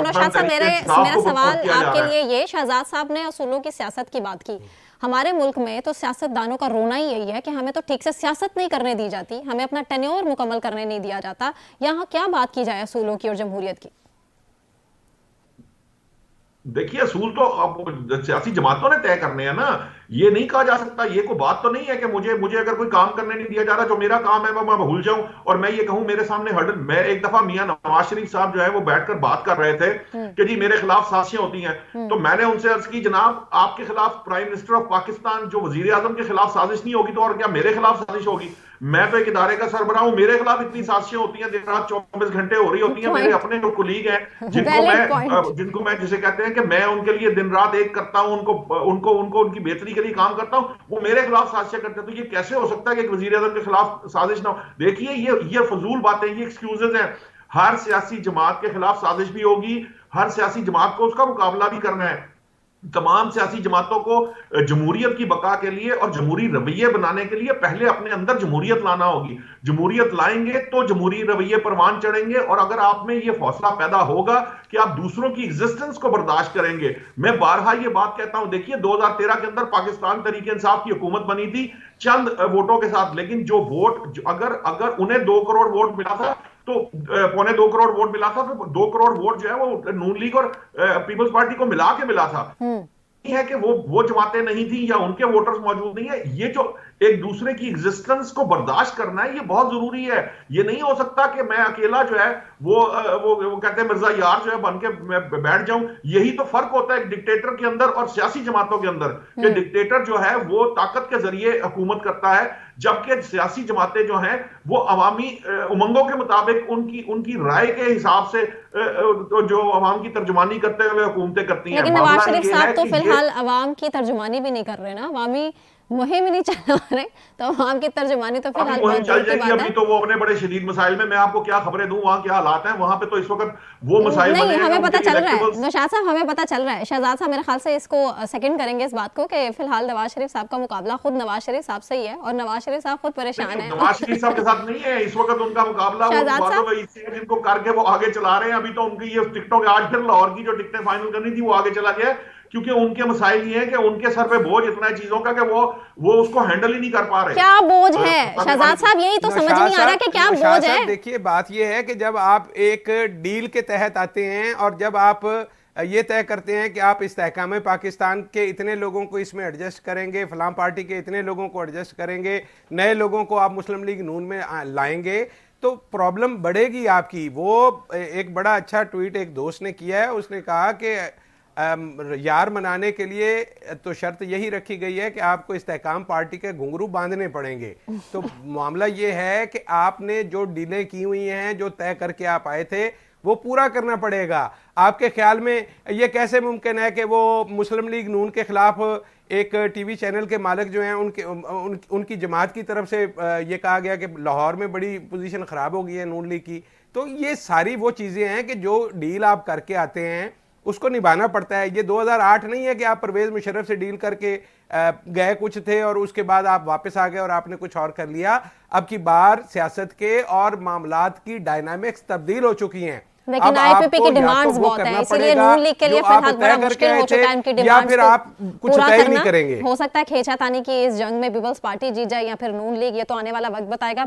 नौशाद साहब, मेरा सवाल आपके लिए ये, शहजाद साहब ने असूलों की सियासत की बात की। हमारे मुल्क में तो सियासतदानों का रोना ही यही है कि हमें तो ठीक से सियासत नहीं करने दी जाती, हमें अपना टेन्योर मुकम्मल करने नहीं दिया जाता। यहाँ क्या बात की जाए असूलों की और जमहूरियत की? देखिए, असूल तो अब सियासी जमातों ने तय करने हैं ना। ये नहीं कहा जा सकता, ये कोई बात तो नहीं है कि मुझे मुझे अगर कोई काम करने नहीं दिया जा रहा, जो मेरा काम है मैं भूल जाऊं और मैं ये कहूं मेरे सामने हर्डल। मैं एक दफा मियां नवाज शरीफ साहब जो है वो बैठकर बात कर रहे थे कि जी मेरे खिलाफ साजिशें होती हैं। तो मैंने उनसे अर्ज की, जनाब आपके खिलाफ प्राइम मिनिस्टर ऑफ पाकिस्तान जो वजीर आजम के खिलाफ साजिश नहीं होगी तो और क्या मेरे खिलाफ साजिश होगी? मैं तो एक इदारे का सरबराह हूं, मेरे खिलाफ इतनी साजिशें होती हैं, दिन रात 24 घंटे हो रही होती हैं। मेरे अपने जो कुलीग हैं जिनको मैं जिसे कहते हैं कि मैं उनके लिए दिन रात एक करता हूं, उनको उनको उनको उनकी बेहतरी के लिए काम करता हूं, वो मेरे खिलाफ साजिशें करते हैं। तो ये कैसे हो सकता है कि एक वजीर आजम के खिलाफ साजिश ना हो? देखिए, ये फजूल बातें, ये एक्सक्यूजेज हैं। हर सियासी जमात के खिलाफ साजिश भी होगी, हर सियासी जमात को उसका मुकाबला भी करना है। तमाम सियासी जमातों को जमहूरियत की बका के लिए और जमहूरी रवैये बनाने के लिए पहले अपने अंदर जमहूरियत लाना होगी। जमहूरियत लाएंगे तो जमहूरी रवैये परवान चढ़ेंगे। और अगर आप में यह हौसला पैदा होगा कि आप दूसरों की एग्जिस्टेंस को बर्दाश्त करेंगे। मैं बारहा यह बात कहता हूं, देखिए 2013 के अंदर पाकिस्तान तहरीक इंसाफ की हुकूमत बनी थी चंद वोटों के साथ, लेकिन जो वोट अगर उन्हें 2 करोड़ वोट मिला था तो 2.25 करोड़ वोट मिला था, तो 2 करोड़ वोट जो है वो नून लीग और पीपल्स पार्टी को मिला के मिला था। है कि वो जमातें नहीं थी या उनके वोटर्स मौजूद नहीं है। ये जो एक दूसरे की एग्जिस्टेंस को बर्दाश्त करना है, ये बहुत जरूरी है। ये नहीं हो सकता कि मैं अकेला जो है वो कहते हैं मिर्जा यार जो है बन के मैं बैठ जाऊं। यही तो फर्क होता है डिक्टेटर के अंदर और सियासी जमातों के अंदर, कि डिक्टेटर जो है वो ताकत के जरिए हुकूमत करता है, जबकि सियासी जमातें जो हैं वो अवामी उमंगों के मुताबिक उनकी राय के हिसाब से जो अवाम की तर्जुमानी करते हुए हुकूमतें करती हैं। लेकिन नवाज शरीफ साहब तो फिलहाल अवाम की तर्जुमानी भी नहीं कर रहे ना, अवामी मुहिम ही नहीं चला रहे, तो अवाम की तर्जुमानी तो फिलहाल मुहिम चल जाएगी। अभी तो वो अपने बड़े शदीद मसाइल में, मैं आपको क्या खबरें दूं वहां क्या हालात हैं वहां पे, तो इस वक्त वो मसाइल नहीं हमें पता चल रहा है। नौशाद साहब हमें पता चल रहा है, शहजाद साहब मेरे ख्याल से इसको सेकंड करेंगे इस बात को कि फिलहाल नवाज शरीफ साहब का मुकाबला खुद नवाज शरीफ साहब से ही है और नवाज शरीफ साहब खुद परेशान है। नवाज शरीफ साहब के साथ नहीं है इस वक्त उनका मुकाबला, जिनको करके वो आगे चला रहे हैं। अभी तो उनकी ये टिकटों के आज फिर लाहौर की जो टिकटें फाइनल करनी थी वो आगे चला गया, क्योंकि उनके मसाइल ये है कि उनके सर पे बोझ इतना है चीजों का कि वो उसको हैंडल ही नहीं कर पा रहे। क्या बोझ है शहजाद साहब, यही तो समझ नहीं आ रहा कि क्या बोझ है। देखिए बात ये है कि जब आप एक डील के तहत आते हैं और जब आप ये तय करते हैं कि आप इस्तेहकाम पाकिस्तान के इतने लोगों को इसमें एडजस्ट करेंगे, फलां पार्टी के इतने लोगों को एडजस्ट करेंगे, नए लोगों को आप मुस्लिम लीग नून में लाएंगे, तो प्रॉब्लम बढ़ेगी आपकी। वो एक बड़ा अच्छा ट्वीट एक दोस्त ने किया है, उसने कहा कि यार मनाने के लिए तो शर्त यही रखी गई है कि आपको इस्तेहकाम पार्टी के घुंघरू बांधने पड़ेंगे। तो मामला ये है कि आपने जो डीलें की हुई हैं, जो तय करके आप आए थे, वो पूरा करना पड़ेगा। आपके ख्याल में ये कैसे मुमकिन है कि वो मुस्लिम लीग नून के खिलाफ एक टीवी चैनल के मालिक जो हैं उनकी जमात की तरफ से ये कहा गया कि लाहौर में बड़ी पोजीशन खराब हो गई है नून लीग की? तो ये सारी वो चीज़ें हैं कि जो डील आप करके आते हैं उसको निभाना पड़ता है। ये 2008 नहीं है कि आप परवेज मुशर्रफ से डील करके गए कुछ थे और उसके बाद आप वापस आ गए और आपने कुछ और कर लिया। अब की बार सियासत के और मामलात की डायनामिक्स तब्दील हो चुकी हैं। लेकिन आईपीपी की डिमांड्स बहुत है, इसीलिए नून लीग के लिए फिलहाल बड़ा मुश्किल हो चुका है इनकी डिमांड्स फिर आप कुछ तय नहीं करेंगे। हो सकता है खींचातानी की इस जंग में पीपल्स पार्टी जीत जाए या फिर नून लीग, ये तो आने वाला वक्त बताएगा।